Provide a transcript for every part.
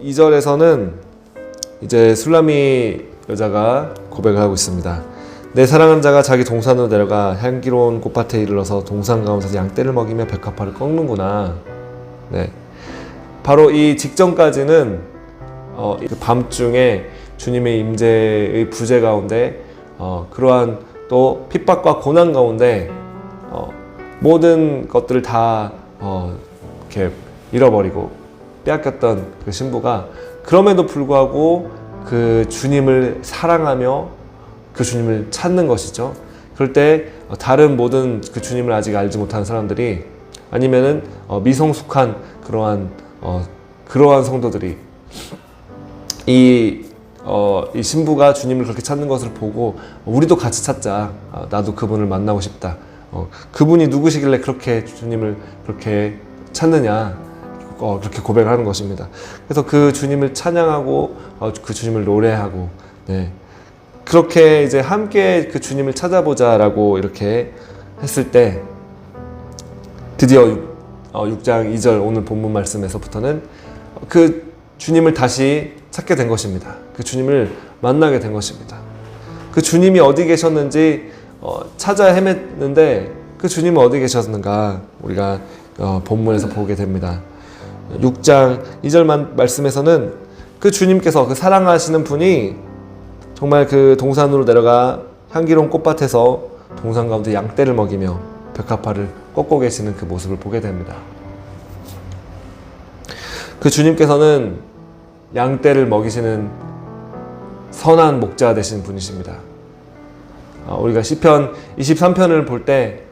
2절에서는 이제 술라미 여자가 고백을 하고 있습니다. 내 사랑하는 자가 자기 동산으로 내려가 향기로운 꽃밭에 이르러서 동산 가운데서 양떼를 먹이며 백합화를 꺾는구나. 네, 바로 이 직전까지는 그 밤중에 주님의 임재의 부재 가운데 그러한 또 핍박과 고난 가운데 모든 것들을 다 이렇게 잃어버리고 빼앗겼던 그 신부가 그럼에도 불구하고 그 주님을 사랑하며 그 주님을 찾는 것이죠. 그럴 때 다른 모든 그 주님을 아직 알지 못하는 사람들이 아니면은 미성숙한 그러한 성도들이 이 신부가 주님을 그렇게 찾는 것을 보고 우리도 같이 찾자. 나도 그분을 만나고 싶다. 그분이 누구시길래 그렇게 주님을 그렇게 찾느냐. 그렇게 고백을 하는 것입니다. 그래서 그 주님을 찬양하고 그 주님을 노래하고, 네, 그렇게 이제 함께 그 주님을 찾아보자라고 이렇게 했을 때 드디어 6장 2절 오늘 본문 말씀에서부터는 그 주님을 다시 찾게 된 것입니다. 그 주님을 만나게 된 것입니다. 그 주님이 어디 계셨는지 찾아 헤맸는데 그 주님은 어디 계셨는가 우리가 본문에서 보게 됩니다. 6장 2절 말씀에서는 그 주님께서 그 사랑하시는 분이 정말 그 동산으로 내려가 향기로운 꽃밭에서 동산 가운데 양떼를 먹이며 백합화를 꺾고 계시는 그 모습을 보게 됩니다. 그 주님께서는 양떼를 먹이시는 선한 목자 되신 분이십니다. 우리가 시편 23편을 볼 때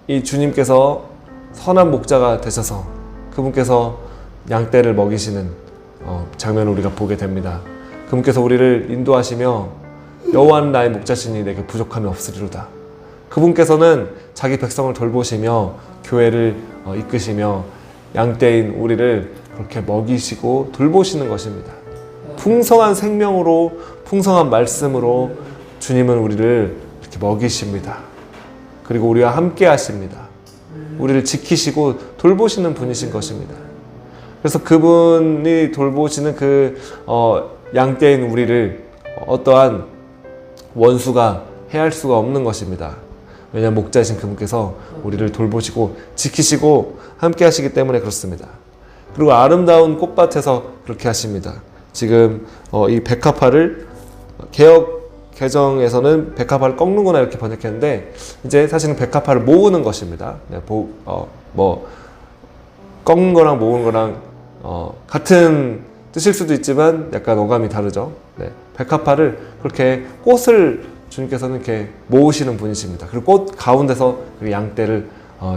이 주님께서 선한 목자가 되셔서 그분께서 양떼를 먹이시는 장면을 우리가 보게 됩니다. 그분께서 우리를 인도하시며 여호와는 나의 목자시니 내게 부족함이 없으리로다. 그분께서는 자기 백성을 돌보시며 교회를 이끄시며 양떼인 우리를 그렇게 먹이시고 돌보시는 것입니다. 풍성한 생명으로 풍성한 말씀으로 주님은 우리를 이렇게 먹이십니다. 그리고 우리와 함께 하십니다. 우리를 지키시고 돌보시는 분이신 것입니다. 그래서 그분이 돌보시는 그 양떼인 우리를 어떠한 원수가 해할 수가 없는 것입니다. 왜냐하면 목자이신 그분께서 우리를 돌보시고 지키시고 함께 하시기 때문에 그렇습니다. 그리고 아름다운 꽃밭에서 그렇게 하십니다. 지금 이 백합화를 개역 개정에서는 백합화를 꺾는구나 이렇게 번역했는데 이제 사실은 백합화를 모으는 것입니다. 꺾는 거랑 모으는 거랑 같은 뜻일 수도 있지만 약간 어감이 다르죠. 네, 백합화를 그렇게 꽃을 주님께서는 이렇게 모으시는 분이십니다. 그리고 꽃 가운데서 양떼를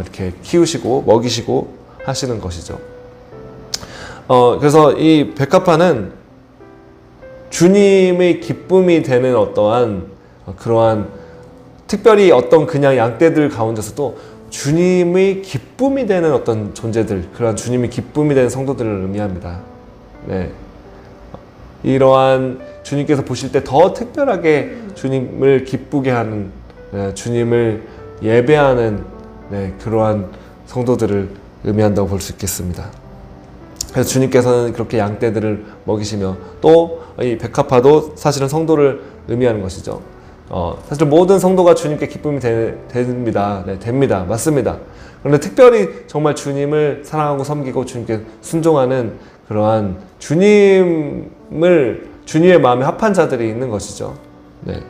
이렇게 키우시고 먹이시고 하시는 것이죠. 그래서 이 백합화는 주님의 기쁨이 되는 어떠한 그러한 특별히 어떤 그냥 양떼들 가운데서도 주님의 기쁨이 되는 어떤 존재들, 그러한 주님의 기쁨이 되는 성도들을 의미합니다. 네. 이러한 주님께서 보실 때 더 특별하게 주님을 기쁘게 하는, 주님을 예배하는 그러한 성도들을 의미한다고 볼 수 있겠습니다. 그래서 주님께서는 그렇게 양떼들을 먹이시며 또 이 백합화도 사실은 성도를 의미하는 것이죠. 사실 모든 성도가 주님께 기쁨이 됩니다. 네, 됩니다. 맞습니다. 그런데 특별히 정말 주님을 사랑하고 섬기고 주님께 순종하는 그러한 주님의 마음에 합한 자들이 있는 것이죠. 네.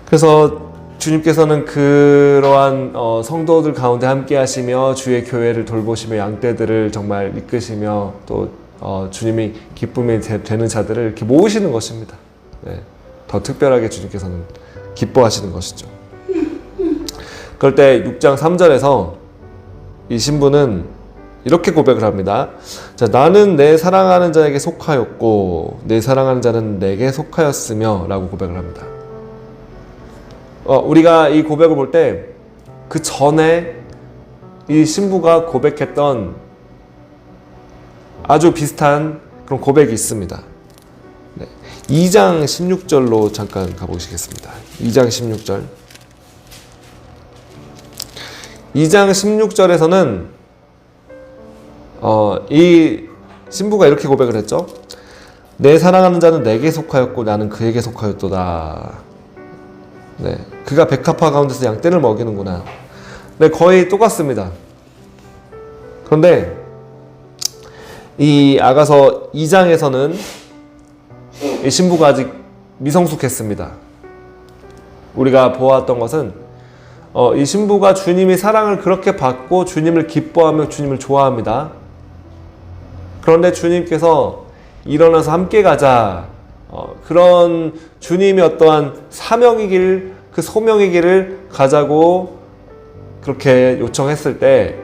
그래서 주님께서는 그러한 성도들 가운데 함께 하시며 주의 교회를 돌보시며 양떼들을 정말 이끄시며 또 주님이 기쁨이 되는 자들을 이렇게 모으시는 것입니다. 네. 더 특별하게 주님께서는 기뻐하시는 것이죠. 그럴 때 6장 3절에서 이 신부는 이렇게 고백을 합니다. 자, 나는 내 사랑하는 자에게 속하였고 내 사랑하는 자는 내게 속하였으며 라고 고백을 합니다. 우리가 이 고백을 볼 때 그 전에 이 신부가 고백했던 아주 비슷한 그런 고백이 있습니다. 네. 2장 16절로 잠깐 가보시겠습니다. 2장 16절. 2장 16절에서는 이 신부가 이렇게 고백을 했죠. 내 사랑하는 자는 내게 속하였고 나는 그에게 속하였도다. 네, 그가 백합화 가운데서 양떼를 먹이는구나. 네, 거의 똑같습니다. 그런데 이 아가서 2장에서는 이 신부가 아직 미성숙했습니다. 우리가 보았던 것은 이 신부가 주님이 사랑을 그렇게 받고 주님을 기뻐하며 주님을 좋아합니다. 그런데 주님께서 일어나서 함께 가자, 그런 주님이 어떠한 사명이길, 그 소명의 길을 가자고 그렇게 요청했을 때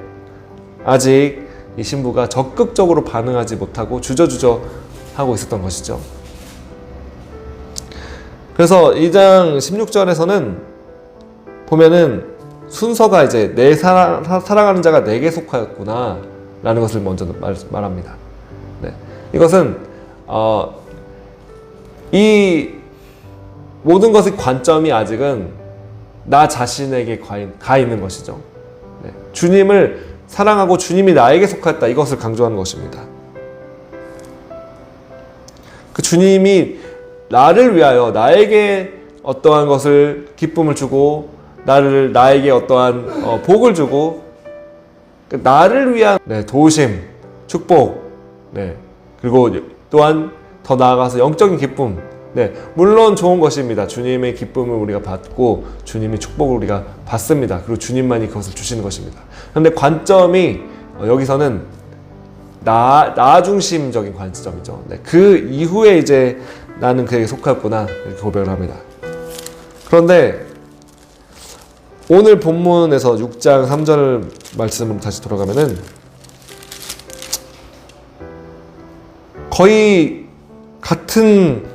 아직 이 신부가 적극적으로 반응하지 못하고 주저주저 하고 있었던 것이죠. 그래서 2장 16절에서는 보면은 순서가 이제 내 사랑하는 자가 내게 속하였구나 라는 것을 먼저 말합니다. 네. 이것은 이 모든 것의 관점이 아직은 나 자신에게 가 있는 것이죠. 네. 주님을 사랑하고 주님이 나에게 속하였다, 이것을 강조하는 것입니다. 그 주님이 나를 위하여 나에게 어떠한 것을 기쁨을 주고 나에게 어떠한 복을 주고 나를 위한 도우심, 축복, 그리고 또한 더 나아가서 영적인 기쁨, 물론 좋은 것입니다. 주님의 기쁨을 우리가 받고 주님의 축복을 우리가 받습니다. 그리고 주님만이 그것을 주시는 것입니다. 그런데 관점이 여기서는 나 중심적인 관점이죠. 그 이후에 이제 나는 그에게 속하였구나 이렇게 고백을 합니다. 그런데 오늘 본문에서 6장 3절 말씀으로 다시 돌아가면은 거의 같은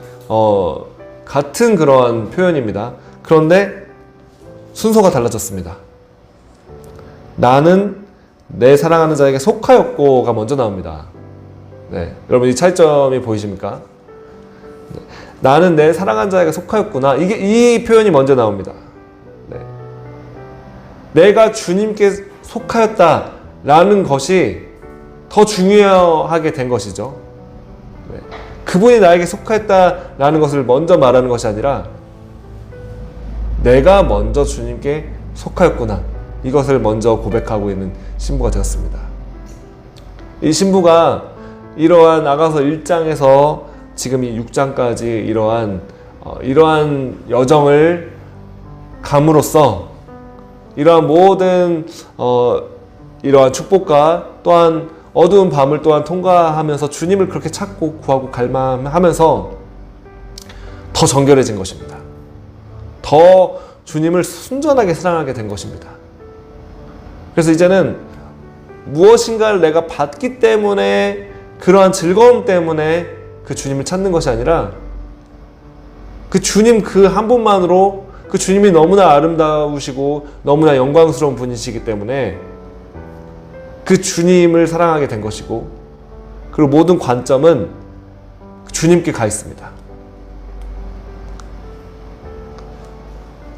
그러한 표현입니다. 그런데 순서가 달라졌습니다. 나는 내 사랑하는 자에게 속하였고가 먼저 나옵니다. 여러분 이 차이점이 보이십니까? 나는 내 사랑하는 자에게 속하였구나. 이 표현이 먼저 나옵니다. 내가 주님께 속하였다라는 것이 더 중요하게 된 것이죠. 그분이 나에게 속하였다라는 것을 먼저 말하는 것이 아니라 내가 먼저 주님께 속하였구나, 이것을 먼저 고백하고 있는 신부가 되었습니다. 이 신부가 이러한 아가서 1장에서 지금 이 6장까지 이러한 여정을 감으로써 이러한 모든 이러한 축복과 또한 어두운 밤을 또한 통과하면서 주님을 그렇게 찾고 구하고 갈망하면서 더 정결해진 것입니다. 더 주님을 순전하게 사랑하게 된 것입니다. 그래서 이제는 무엇인가를 내가 받기 때문에, 그러한 즐거움 때문에 그 주님을 찾는 것이 아니라 그 주님 그 한 분만으로, 그 주님이 너무나 아름다우시고 너무나 영광스러운 분이시기 때문에 그 주님을 사랑하게 된 것이고, 그리고 모든 관점은 주님께 가 있습니다.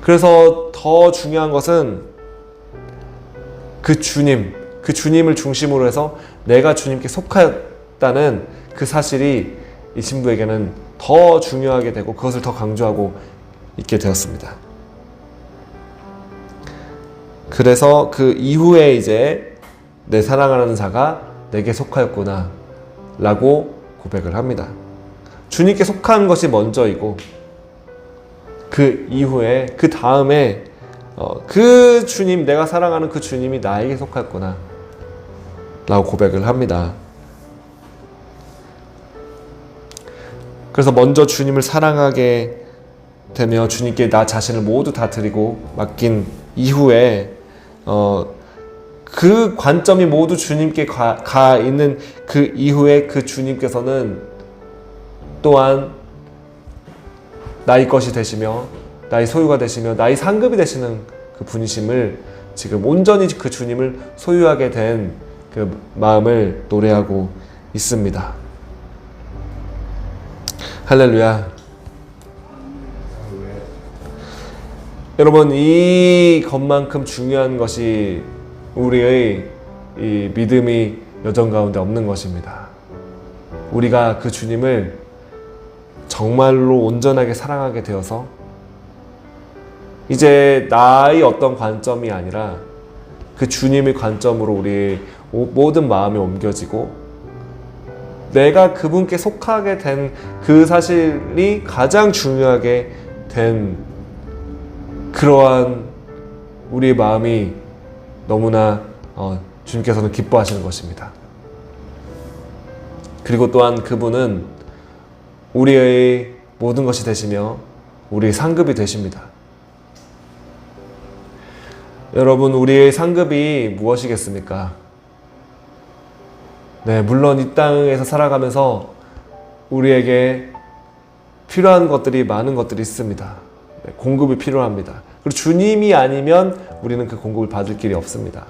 그래서 더 중요한 것은 그 주님을 중심으로 해서 내가 주님께 속하였다는 그 사실이 이 신부에게는 더 중요하게 되고 그것을 더 강조하고 있게 되었습니다. 그래서 그 이후에 이제 내 사랑하는 자가 내게 속하였구나 라고 고백을 합니다. 주님께 속한 것이 먼저이고 그 이후에, 그 다음에 그 주님, 내가 사랑하는 그 주님이 나에게 속하였구나 라고 고백을 합니다. 그래서 먼저 주님을 사랑하게 되며 주님께 나 자신을 모두 다 드리고 맡긴 이후에 그 관점이 모두 주님께 가 있는 그 이후에 그 주님께서는 또한 나의 것이 되시며 나의 소유가 되시며 나의 상급이 되시는 그 분이심을 지금 온전히 그 주님을 소유하게 된 그 마음을 노래하고 있습니다. 할렐루야. 여러분, 이 것만큼 중요한 것이 우리의 이 믿음의 여정 가운데 없는 것입니다. 우리가 그 주님을 정말로 온전하게 사랑하게 되어서 이제 나의 어떤 관점이 아니라 그 주님의 관점으로 우리의 모든 마음이 옮겨지고 내가 그분께 속하게 된 그 사실이 가장 중요하게 된 그러한 우리의 마음이 너무나 주님께서는 기뻐하시는 것입니다. 그리고 또한 그분은 우리의 모든 것이 되시며 우리의 상급이 되십니다. 여러분, 우리의 상급이 무엇이겠습니까? 네, 물론 이 땅에서 살아가면서 우리에게 필요한 것들이 많은 것들이 있습니다. 네, 공급이 필요합니다. 그리고 주님이 아니면 우리는 그 공급을 받을 길이 없습니다.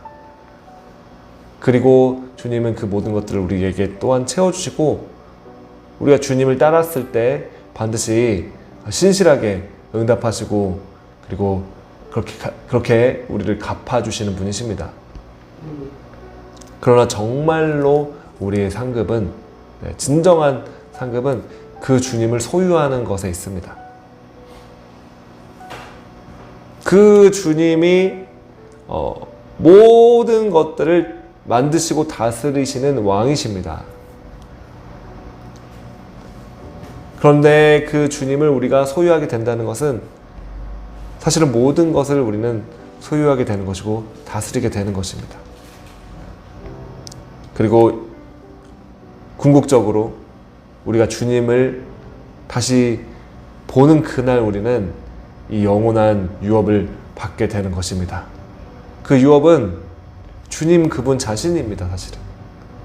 그리고 주님은 그 모든 것들을 우리에게 또한 채워주시고 우리가 주님을 따랐을 때 반드시 신실하게 응답하시고 그리고 그렇게 우리를 갚아주시는 분이십니다. 그러나 정말로 우리의 상급은, 진정한 상급은 그 주님을 소유하는 것에 있습니다. 그 주님이 모든 것들을 만드시고 다스리시는 왕이십니다. 그런데 그 주님을 우리가 소유하게 된다는 것은 사실은 모든 것을 우리는 소유하게 되는 것이고 다스리게 되는 것입니다. 그리고 궁극적으로 우리가 주님을 다시 보는 그날 우리는 이 영원한 유업을 받게 되는 것입니다. 그 유업은 주님 그분 자신입니다. 사실은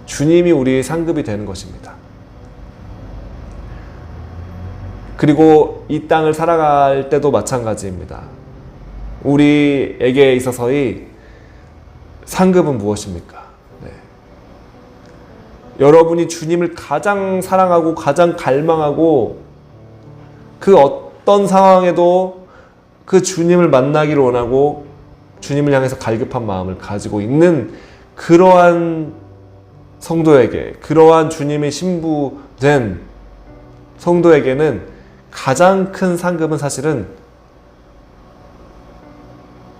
주님이 우리의 상급이 되는 것입니다. 그리고 이 땅을 살아갈 때도 마찬가지입니다. 우리에게 있어서의 상급은 무엇입니까? 여러분이 주님을 가장 사랑하고 가장 갈망하고 그 어떤 상황에도 그 주님을 만나기를 원하고 주님을 향해서 갈급한 마음을 가지고 있는 그러한 성도에게, 그러한 주님의 신부된 성도에게는 가장 큰 상급은 사실은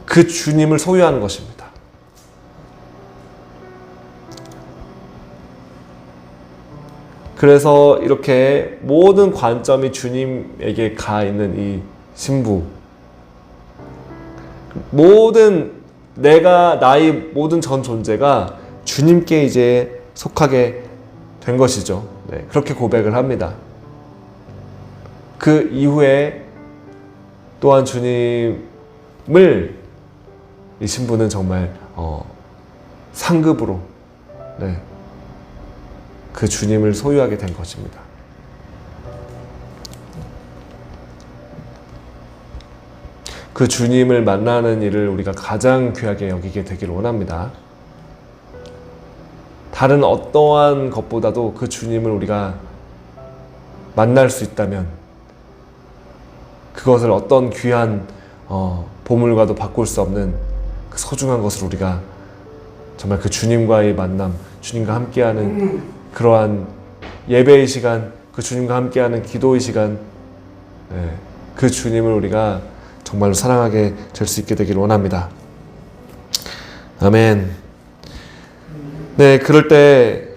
그 주님을 소유하는 것입니다. 그래서 이렇게 모든 관점이 주님에게 가 있는 이 신부, 나의 모든 전 존재가 주님께 이제 속하게 된 것이죠. 네, 그렇게 고백을 합니다. 그 이후에 또한 주님을 이 신부는 정말 상급으로, 그 주님을 소유하게 된 것입니다. 그 주님을 만나는 일을 우리가 가장 귀하게 여기게 되기를 원합니다. 다른 어떠한 것보다도 그 주님을 우리가 만날 수 있다면 그것을 어떤 귀한 보물과도 바꿀 수 없는 그 소중한 것을 우리가 정말 그 주님과의 만남, 주님과 함께하는 그러한 예배의 시간, 그 주님과 함께하는 기도의 시간, 그 주님을 우리가 정말로 사랑하게 될 수 있게 되기를 원합니다. 아멘. 네, 그럴 때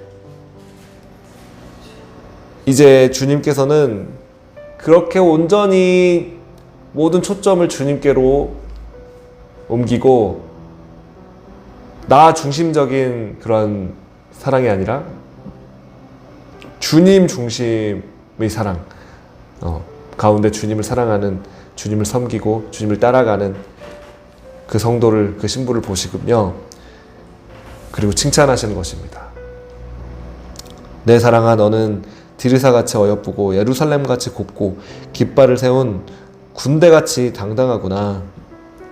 이제 주님께서는 그렇게 온전히 모든 초점을 주님께로 옮기고 나 중심적인 그런 사랑이 아니라 주님 중심의 사랑, 가운데 주님을 사랑하는, 주님을 섬기고 주님을 따라가는 그 성도를, 그 신부를 보시군요. 그리고 칭찬하시는 것입니다. 내 사랑아, 너는 디르사같이 어여쁘고 예루살렘같이 곱고 깃발을 세운 군대같이 당당하구나.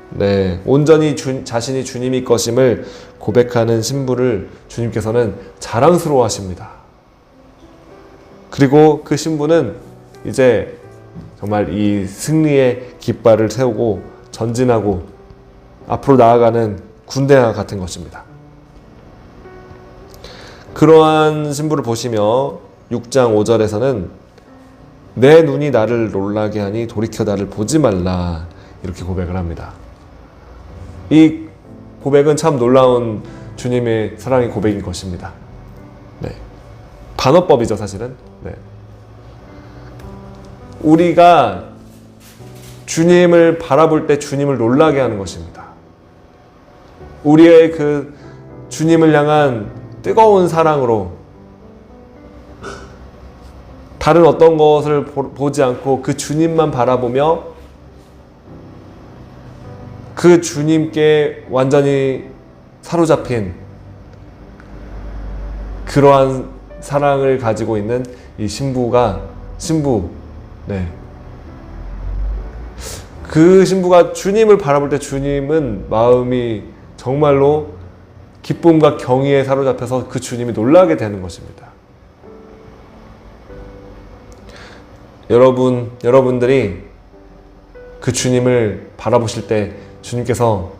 네, 온전히 자신이 주님이 것임을 고백하는 신부를 주님께서는 자랑스러워하십니다. 그리고 그 신부는 이제 정말 이 승리의 깃발을 세우고 전진하고 앞으로 나아가는 군대와 같은 것입니다. 그러한 신부를 보시며 6장 5절에서는 내 눈이 나를 놀라게 하니 돌이켜 나를 보지 말라 이렇게 고백을 합니다. 이 고백은 참 놀라운 주님의 사랑의 고백인 것입니다. 네. 반어법이죠, 사실은. 네. 우리가 주님을 바라볼 때 주님을 놀라게 하는 것입니다. 우리의 그 주님을 향한 뜨거운 사랑으로 다른 어떤 것을 보지 않고 그 주님만 바라보며 그 주님께 완전히 사로잡힌 그러한 사랑을 가지고 있는 이 신부, 네. 그 신부가 주님을 바라볼 때 주님은 마음이 정말로 기쁨과 경의에 사로잡혀서 그 주님이 놀라게 되는 것입니다. 여러분들이 그 주님을 바라보실 때 주님께서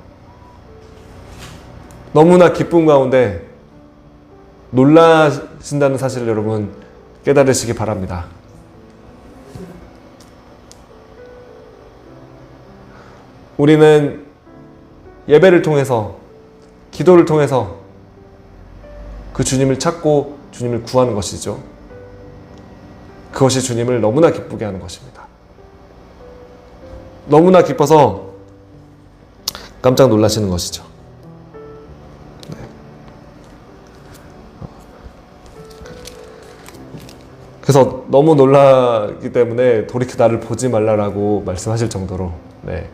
너무나 기쁨 가운데 놀라신다는 사실을 여러분 깨달으시기 바랍니다. 우리는 예배를 통해서, 기도를 통해서 그 주님을 찾고 주님을 구하는 것이죠. 그것이 주님을 너무나 기쁘게 하는 것입니다. 너무나 기뻐서 깜짝 놀라시는 것이죠. 네. 그래서 너무 놀라기 때문에 돌이켜 나를 보지 말라라고 말씀하실 정도로, 네.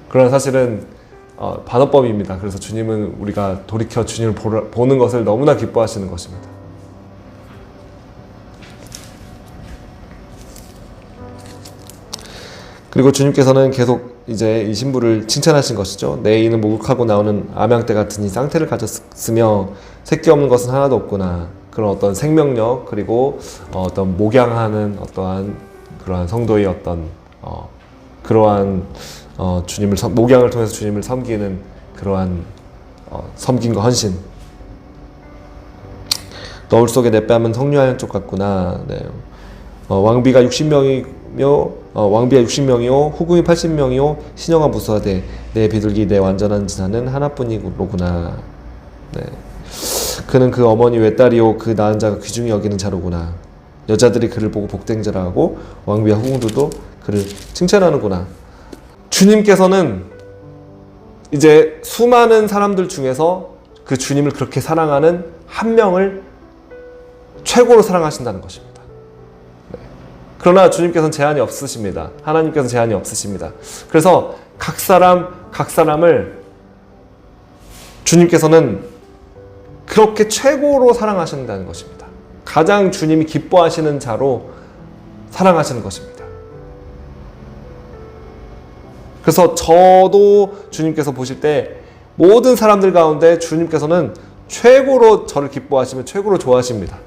그러나 사실은 반어법입니다. 그래서 주님은 우리가 돌이켜 주님을 보는 것을 너무나 기뻐하시는 것입니다. 그리고 주님께서는 계속 이제 이 신부를 칭찬하신 것이죠. 내 이는 목욕하고 나오는 암양떼 같으니 쌍태를 가졌으며 새끼 없는 것은 하나도 없구나. 그런 어떤 생명력, 그리고 어떤 목양하는 어떠한 그러한 성도의 어떤 그러한 주님을 목양을 통해서 주님을 섬기는 그러한 섬김과 헌신. 너울 속에 내 뺨은 석류하얀 쪽 같구나. 네. 왕비가 60명이요 후궁이 80명이요 신령한 무수하되 내 비둘기 내 완전한 진화는 하나뿐이로구나. 네. 그는 그 어머니 외딸이요 그 낳은 자가 귀중히 여기는 자로구나. 여자들이 그를 보고 복된 자라 하고 왕비와 후궁들도 그를 칭찬하는구나. 주님께서는 이제 수많은 사람들 중에서 그 주님을 그렇게 사랑하는 한 명을 최고로 사랑하신다는 것입니다. 네. 그러나 주님께서는 제한이 없으십니다. 하나님께서는 제한이 없으십니다. 그래서 각 사람을 주님께서는 그렇게 최고로 사랑하신다는 것입니다. 가장 주님이 기뻐하시는 자로 사랑하시는 것입니다. 그래서 저도 주님께서 보실 때 모든 사람들 가운데 주님께서는 최고로 저를 기뻐하시며 최고로 좋아하십니다.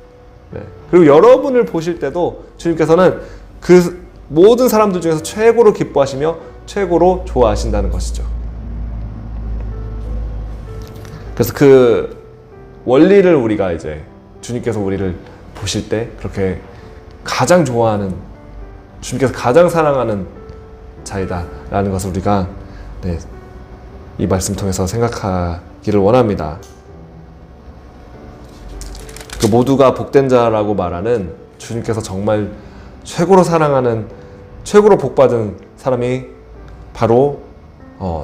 네. 그리고 여러분을 보실 때도 주님께서는 그 모든 사람들 중에서 최고로 기뻐하시며 최고로 좋아하신다는 것이죠. 그래서 그 원리를 우리가 이제 주님께서 우리를 보실 때 그렇게 가장 좋아하는, 주님께서 가장 사랑하는 자이다라는 것을 우리가 이 말씀 통해서 생각하기를 원합니다. 그 모두가 복된 자라고 말하는 주님께서 정말 최고로 사랑하는, 최고로 복받은 사람이 바로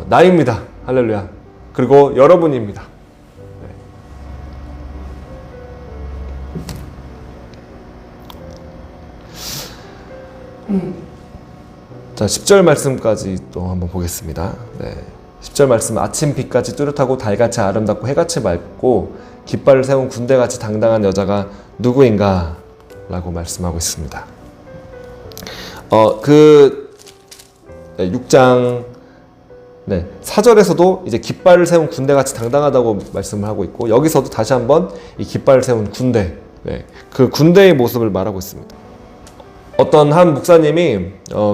나입니다. 할렐루야. 그리고 여러분입니다. 자, 10절 말씀까지 또 한번 보겠습니다. 네. 10절 말씀, 아침 빛같이 뚜렷하고 달같이 아름답고 해같이 맑고 깃발을 세운 군대같이 당당한 여자가 누구인가? 라고 말씀하고 있습니다. 6장 4절에서도 이제 깃발을 세운 군대같이 당당하다고 말씀을 하고 있고, 여기서도 다시 한번 이 깃발을 세운 군대, 그 군대의 모습을 말하고 있습니다. 어떤 한 목사님이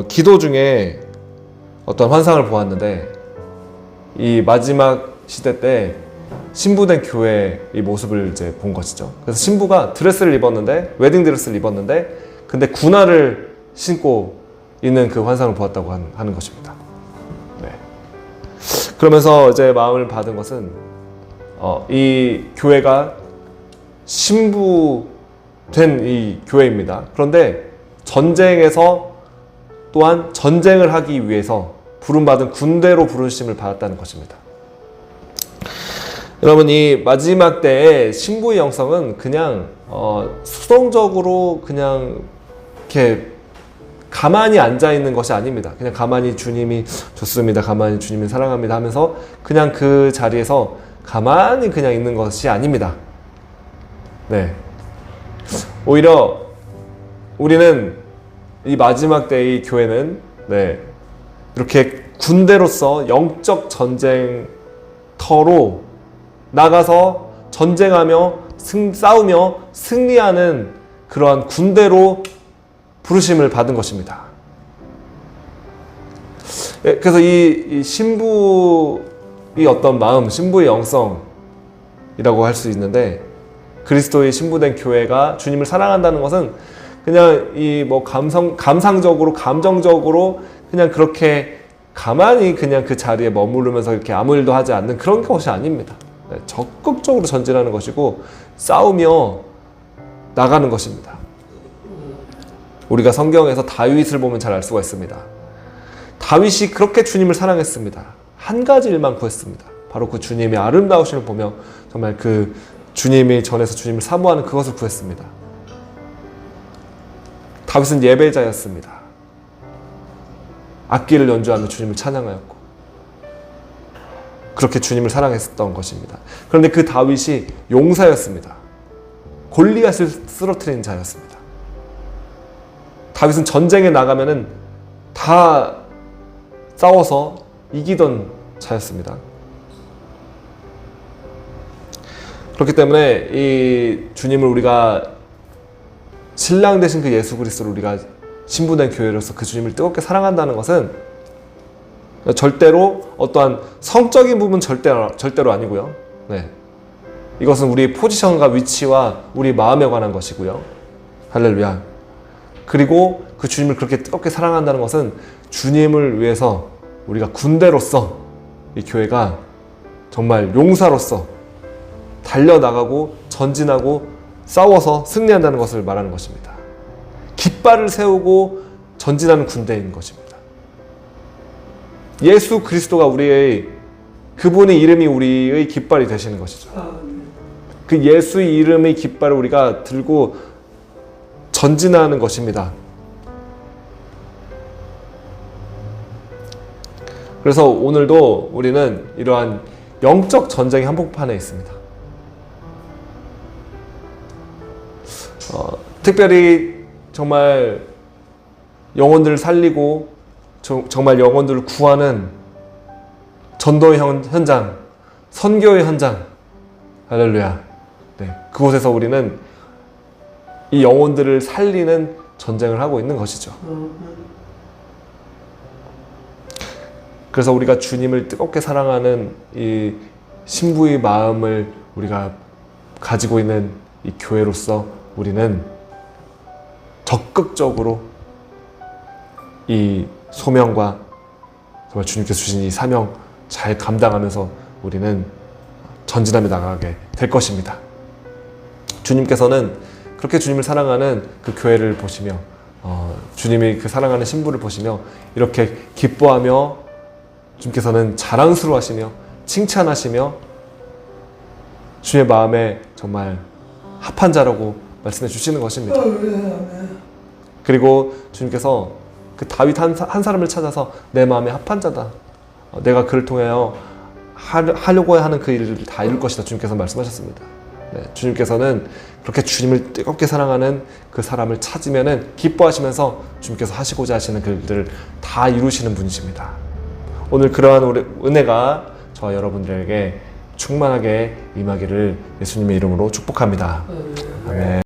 기도 중에 어떤 환상을 보았는데, 이 마지막 시대 때 신부된 교회의 모습을 이제 본 것이죠. 그래서 신부가 드레스를 입었는데, 웨딩 드레스를 입었는데, 근데 군화를 신고 있는 그 환상을 보았다고 하는 것입니다. 네. 그러면서 이제 마음을 받은 것은 이 교회가 신부된 이 교회입니다. 그런데 전쟁에서 또한 전쟁을 하기 위해서 부름받은 군대로 부르심을 받았다는 것입니다. 여러분, 이 마지막 때의 신부의 영성은 그냥 수동적으로 그냥 이렇게 가만히 앉아 있는 것이 아닙니다. 그냥 가만히 주님이 좋습니다, 가만히 주님이 사랑합니다 하면서 그냥 그 자리에서 가만히 그냥 있는 것이 아닙니다. 네. 오히려 우리는 이 마지막 때의 교회는 네, 이렇게 군대로서 영적 전쟁터로 나가서 전쟁하며 싸우며 승리하는 그러한 군대로 부르심을 받은 것입니다. 그래서 이 신부의 어떤 마음, 신부의 영성이라고 할 수 있는데, 그리스도의 신부된 교회가 주님을 사랑한다는 것은 그냥 이 뭐 감상적으로, 감정적으로 그냥 그렇게 가만히 그냥 그 자리에 머무르면서 이렇게 아무 일도 하지 않는 그런 것이 아닙니다. 적극적으로 전진하는 것이고 싸우며 나가는 것입니다. 우리가 성경에서 다윗을 보면 잘 알 수가 있습니다. 다윗이 그렇게 주님을 사랑했습니다. 한 가지 일만 구했습니다. 바로 그 주님의 아름다우심을 보며 정말 그 주님이 전에서 주님을 사모하는 그것을 구했습니다. 다윗은 예배자였습니다. 악기를 연주하며 주님을 찬양하였고 그렇게 주님을 사랑했던 것입니다. 그런데 그 다윗이 용사였습니다. 골리앗을 쓰러뜨린 자였습니다. 다윗은 전쟁에 나가면은 다 싸워서 이기던 자였습니다. 그렇기 때문에 이 주님을 우리가 신랑 되신 그 예수 그리스도를 우리가 신부된 교회로서 그 주님을 뜨겁게 사랑한다는 것은 절대로 어떠한 성적인 부분 절대로 아니고요. 네. 이것은 우리의 포지션과 위치와 우리 마음에 관한 것이고요. 할렐루야. 그리고 그 주님을 그렇게 뜨겁게 사랑한다는 것은 주님을 위해서 우리가 군대로서 이 교회가 정말 용사로서 달려나가고 전진하고 싸워서 승리한다는 것을 말하는 것입니다. 깃발을 세우고 전진하는 군대인 것입니다. 예수 그리스도가 그분의 이름이 우리의 깃발이 되시는 것이죠. 그 예수의 이름의 깃발을 우리가 들고 전진하는 것입니다. 그래서 오늘도 우리는 이러한 영적 전쟁의 한복판에 있습니다. 특별히 정말 영혼들을 살리고 정말 영혼들을 구하는 전도의 현장, 선교의 현장, 할렐루야. 네, 그곳에서 우리는 이 영혼들을 살리는 전쟁을 하고 있는 것이죠. 그래서 우리가 주님을 뜨겁게 사랑하는 이 신부의 마음을 우리가 가지고 있는 이 교회로서 우리는 적극적으로 이 소명과 정말 주님께서 주신 이 사명 잘 감당하면서 우리는 전진하며 나가게 될 것입니다. 주님께서는 그렇게 주님을 사랑하는 그 교회를 보시며 주님이 그 사랑하는 신부를 보시며 이렇게 기뻐하며 주님께서는 자랑스러워하시며 칭찬하시며 주님의 마음에 정말 합한 자라고 말씀해 주시는 것입니다. 그리고 주님께서 그 다윗 한 사람을 찾아서 내 마음에 합한 자다. 내가 그를 통하여 하려고 하는 그 일을 다 이룰 것이다. 주님께서 말씀하셨습니다. 네, 주님께서는 그렇게 주님을 뜨겁게 사랑하는 그 사람을 찾으면은 기뻐하시면서 주님께서 하시고자 하시는 그 일들을 다 이루시는 분이십니다. 오늘 그러한 은혜가 저와 여러분들에게 충만하게 임하기를 예수님의 이름으로 축복합니다. 아멘.